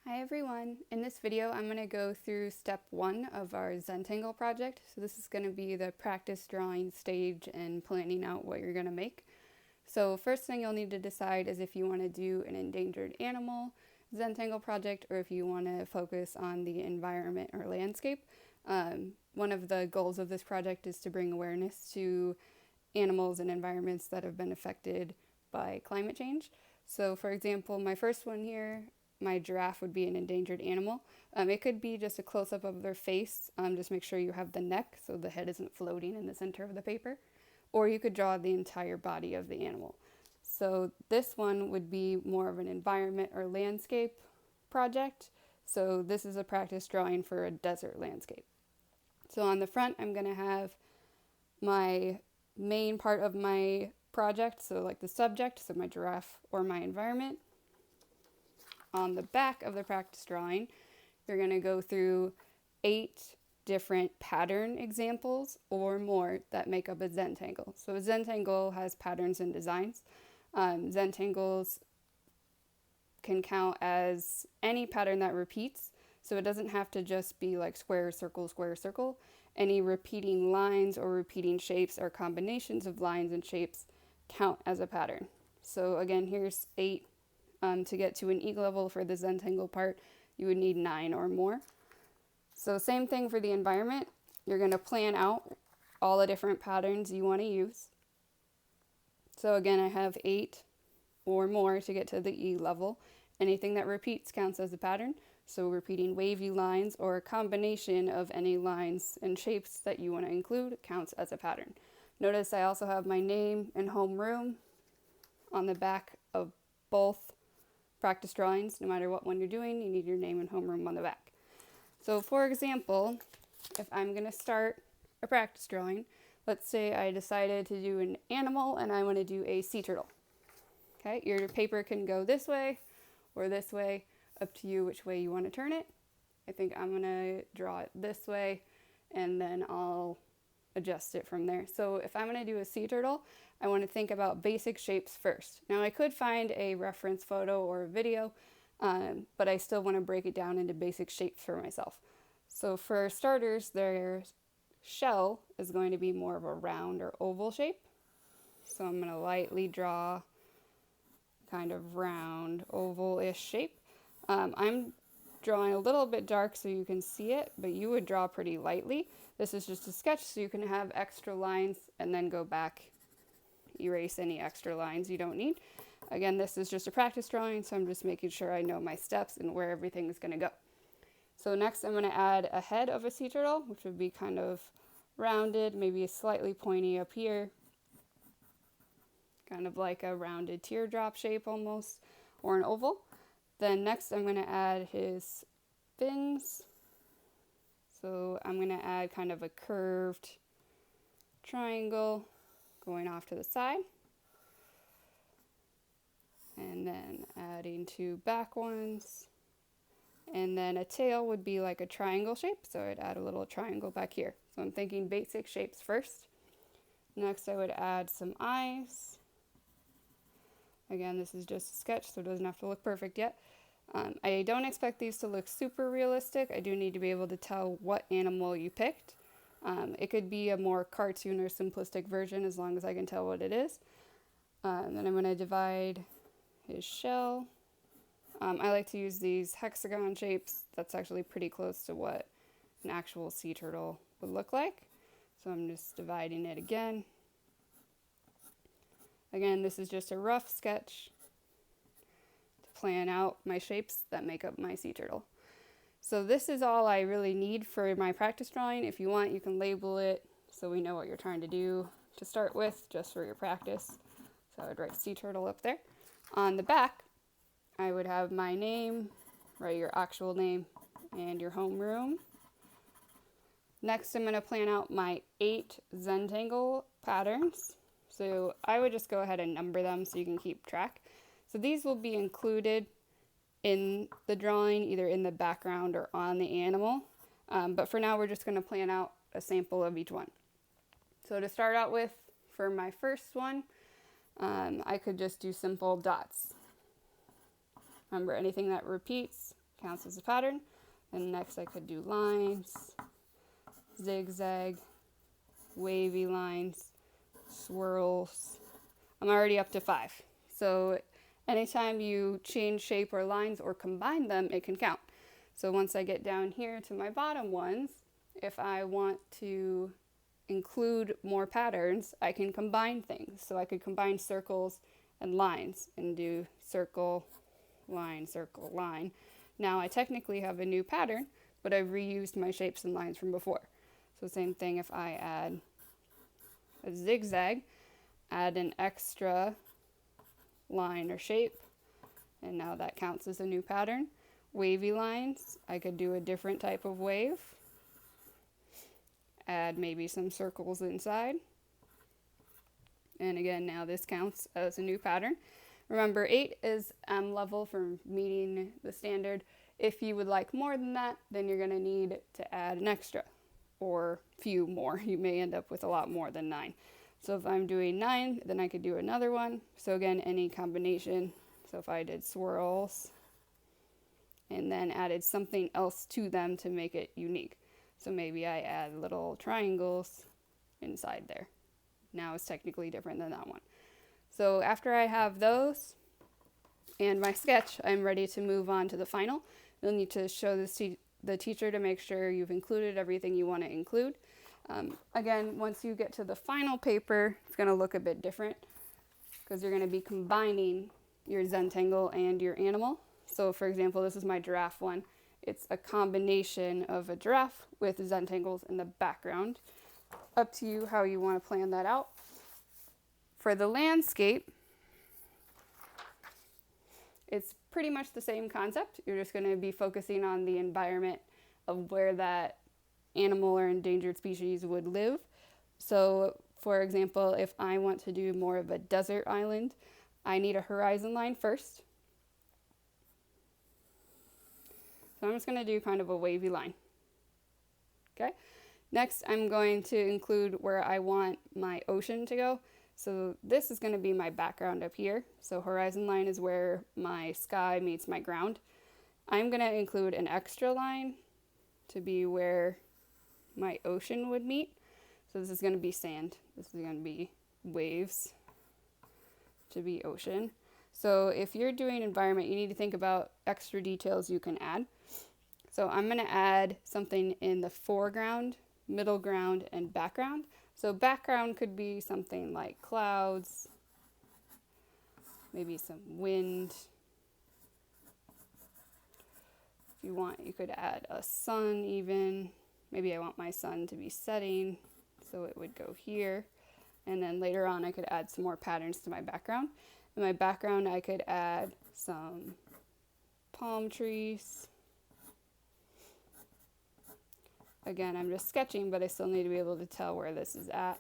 Hi everyone! In this video I'm going to go through step 1 of our Zentangle project. So this is going to be the practice drawing stage and planning out what you're going to make. So first thing you'll need to decide is if you want to do an endangered animal Zentangle project or if you want to focus on the environment or landscape. One of the goals of this project is to bring awareness to animals and environments that have been affected by climate change. So for example, my first one here, my giraffe would be an endangered animal. It could be just a close-up of their face. Just make sure you have the neck so the head isn't floating in the center of the paper. Or you could draw the entire body of the animal. So this one would be more of an environment or landscape project. So this is a practice drawing for a desert landscape. So on the front, I'm going to have my main part of my project, so like the subject, so my giraffe or my environment. On the back of the practice drawing, you're going to go through 8 different pattern examples or more that make up a Zentangle. So a Zentangle has patterns and designs. Zentangles can count as any pattern that repeats, so it doesn't have to just be like square, circle, square, circle. Any repeating lines or repeating shapes or combinations of lines and shapes count as a pattern. So again, here's 8. To get to an E level for the Zentangle part, you would need 9 or more. So same thing for the environment. You're going to plan out all the different patterns you want to use. So again, I have 8 or more to get to the E level. Anything that repeats counts as a pattern. So repeating wavy lines or a combination of any lines and shapes that you want to include counts as a pattern. Notice I also have my name and homeroom on the back of both practice drawings. No matter what one you're doing, you need your name and homeroom on the back. So for example, if I'm going to start a practice drawing, let's say I decided to do an animal and I want to do a sea turtle. Okay, your paper can go this way or this way, up to you which way you want to turn it. I think I'm going to draw it this way and then I'll adjust it from there. So if I'm going to do a sea turtle, I want to think about basic shapes first. Now I could find a reference photo or a video, but I still want to break it down into basic shapes for myself. So for starters, their shell is going to be more of a round or oval shape. So I'm going to lightly draw kind of round oval-ish shape. I'm drawing a little bit dark so you can see it, but you would draw pretty lightly. This is just a sketch so you can have extra lines and then go back, erase any extra lines you don't need. Again, this is just a practice drawing, so I'm just making sure I know my steps and where everything is going to go. So next I'm going to add a head of a sea turtle, which would be kind of rounded, maybe slightly pointy up here, kind of like a rounded teardrop shape almost, or an oval. Then next I'm going to add his fins. So I'm going to add kind of a curved triangle going off to the side. And then adding 2 back ones. And then a tail would be like a triangle shape, so I'd add a little triangle back here. So I'm thinking basic shapes first. Next I would add some eyes. Again, this is just a sketch, so it doesn't have to look perfect yet. I don't expect these to look super realistic. I do need to be able to tell what animal you picked. It could be a more cartoon or simplistic version as long as I can tell what it is. Then I'm going to divide his shell. I like to use these hexagon shapes. That's actually pretty close to what an actual sea turtle would look like. So I'm just dividing it again. Again, this is just a rough sketch to plan out my shapes that make up my sea turtle. So this is all I really need for my practice drawing. If you want, you can label it so we know what you're trying to do to start with, just for your practice. So I would write sea turtle up there. On the back, I would have my name, write your actual name, and your homeroom. Next, I'm going to plan out my 8 Zentangle patterns. So I would just go ahead and number them so you can keep track. So these will be included in the drawing, either in the background or on the animal. But for now, we're just going to plan out a sample of each one. So to start out with, for my first one, I could just do simple dots. Remember, anything that repeats counts as a pattern. And next I could do lines, zigzag, wavy lines, swirls. I'm already up to 5. So anytime you change shape or lines or combine them, it can count. So once I get down here to my bottom ones, if I want to include more patterns, I can combine things. So I could combine circles and lines and do circle, line, circle, line. Now I technically have a new pattern, but I've reused my shapes and lines from before. So same thing if I add a zigzag, add an extra line or shape, and now that counts as a new pattern. Wavy lines, I could do a different type of wave, add maybe some circles inside, and again now this counts as a new pattern. Remember, 8 is M level for meeting the standard. If you would like more than that, then you're going to need to add an extra or few more. You may end up with a lot more than 9. So if I'm doing 9, then I could do another one. So again, any combination. So if I did swirls and then added something else to them to make it unique. So maybe I add little triangles inside there. Now it's technically different than that one. So after I have those and my sketch, I'm ready to move on to the final. You'll need to show this the teacher to make sure you've included everything you want to include. Again, once you get to the final paper, it's going to look a bit different because you're going to be combining your Zentangle and your animal. So for example, this is my giraffe one. It's a combination of a giraffe with Zentangles in the background. Up to you how you want to plan that out. For the landscape, it's pretty much the same concept. You're just going to be focusing on the environment of where that animal or endangered species would live. So for example, if I want to do more of a desert island, I need a horizon line first. So I'm just going to do kind of a wavy line. Okay. Next, I'm going to include where I want my ocean to go. So this is going to be my background up here. So horizon line is where my sky meets my ground. I'm going to include an extra line to be where my ocean would meet. So this is going to be sand. This is going to be waves to be ocean. So if you're doing environment, you need to think about extra details you can add. So I'm going to add something in the foreground, middle ground, and background. So background could be something like clouds, maybe some wind. If you want, you could add a sun even. Maybe I want my sun to be setting, so it would go here. And then later on I could add some more patterns to my background. In my background I could add some palm trees. Again, I'm just sketching, but I still need to be able to tell where this is at.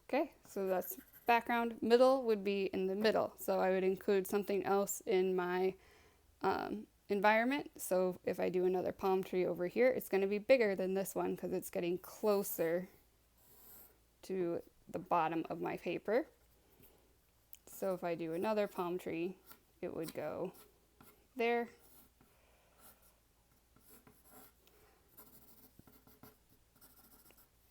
Okay, so that's background. Middle would be in the middle. So I would include something else in my environment. So if I do another palm tree over here, it's going to be bigger than this one because it's getting closer to the bottom of my paper. So if I do another palm tree, it would go there.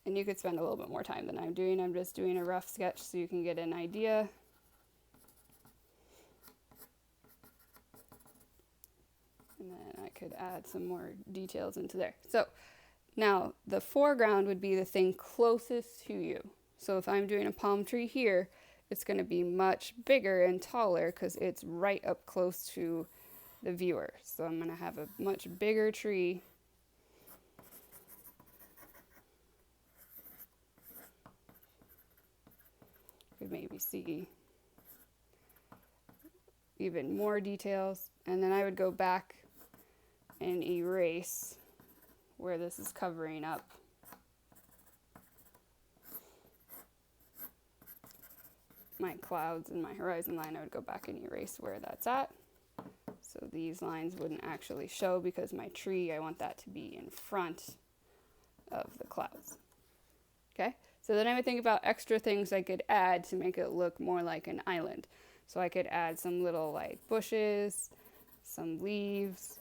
And you could spend a little bit more time than I'm doing. I'm just doing a rough sketch so you can get an idea. And then I could add some more details into there. So now the foreground would be the thing closest to you. So if I'm doing a palm tree here, it's going to be much bigger and taller because it's right up close to the viewer. So I'm going to have a much bigger tree. You could maybe see even more details. And then I would go back and erase where this is covering up. My clouds and my horizon line, I would go back and erase where that's at. So these lines wouldn't actually show because my tree, I want that to be in front of the clouds. Okay, so then I would think about extra things I could add to make it look more like an island. So I could add some little like bushes, some leaves.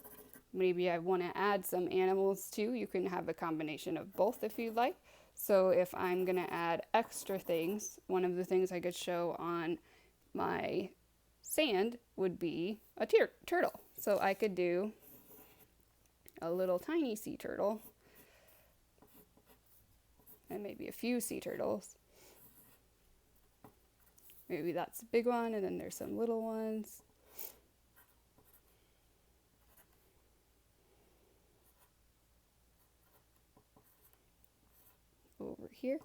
Maybe I want to add some animals too. You can have a combination of both if you'd like. So if I'm going to add extra things, one of the things I could show on my sand would be a turtle. So I could do a little tiny sea turtle and maybe a few sea turtles. Maybe that's a big one, and then there's some little ones. Over here.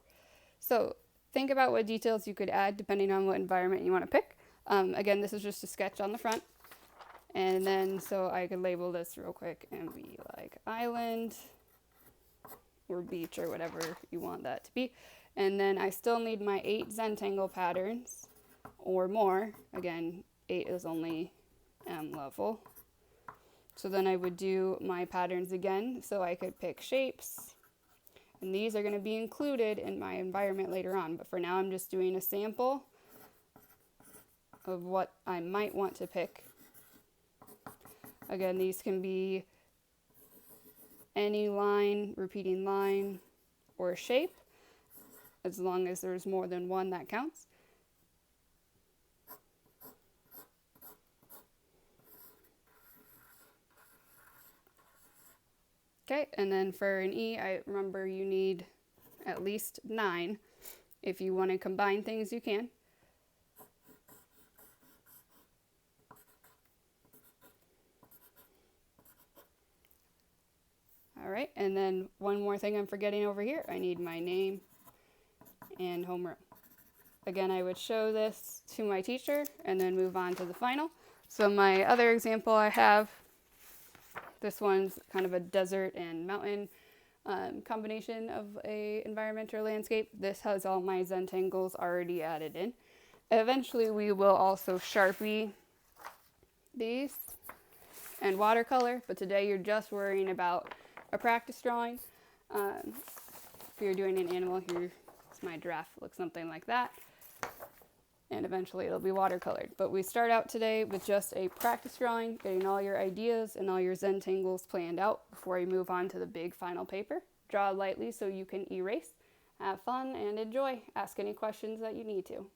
So think about what details you could add depending on what environment you want to pick. Again, this is just a sketch on the front. And then, so I could label this real quick and be like island or beach or whatever you want that to be. And then I still need my 8 Zentangle patterns or more. Again, 8 is only M level. So then I would do my patterns again. So I could pick shapes. And these are going to be included in my environment later on. But for now, I'm just doing a sample of what I might want to pick. Again, these can be any line, repeating line, or shape, as long as there's more than one that counts. Okay, and then for an E, I remember you need at least 9. If you want to combine things, you can. All right, and then one more thing I'm forgetting over here. I need my name and homeroom. Again, I would show this to my teacher and then move on to the final. So my other example I have, this one's kind of a desert and mountain combination of a environment or landscape. This has all my Zentangles already added in. Eventually we will also Sharpie these and watercolor, but today you're just worrying about a practice drawing. If you're doing an animal, here's my giraffe, looks something like that. And eventually it'll be watercolored. But we start out today with just a practice drawing, getting all your ideas and all your Zentangles planned out before you move on to the big final paper. Draw lightly so you can erase. Have fun and enjoy. Ask any questions that you need to.